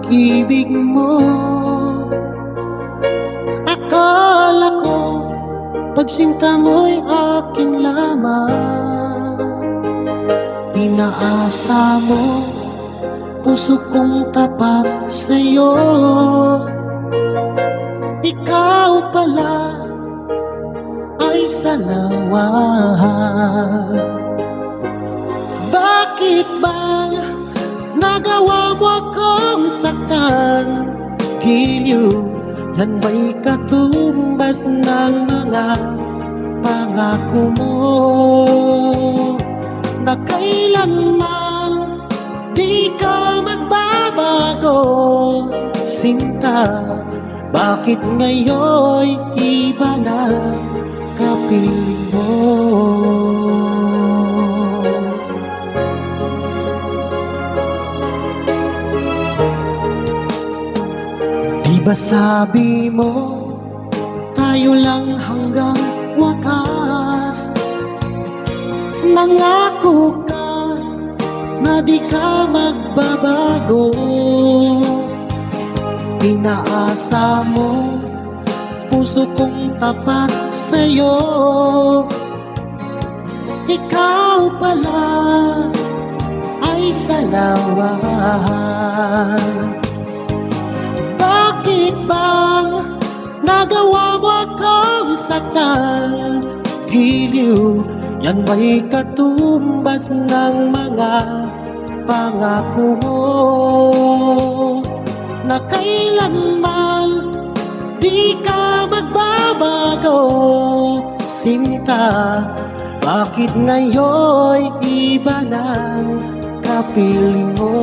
pag-ibig mo. Akala ko pagsinta mo'y akin lamang. Pinaasa mo puso kong tapat sa'yo. Ikaw pala ay salawan. Bakit bang nagawa mo akong saktan? Giliw, yan ba'y katumbas ng mga pangako mo? Na kailanman di ka magbabago, sinta. Bakit ngayon'y iba na kapiling mo? Di ba sabi mo tayo lang hanggang wakas? Nangako ka na di ka magbabago. Pinaasa mo puso kong tapat sa'yo. Ikaw pala ay salawan. Bakit bang nagawa mo akong saktan? Giliw, yan ba'y katumbas ng mga pangako mo? Na kailanman di ka magbabago, sinta. Bakit ngayon'y iba ng kapiling mo?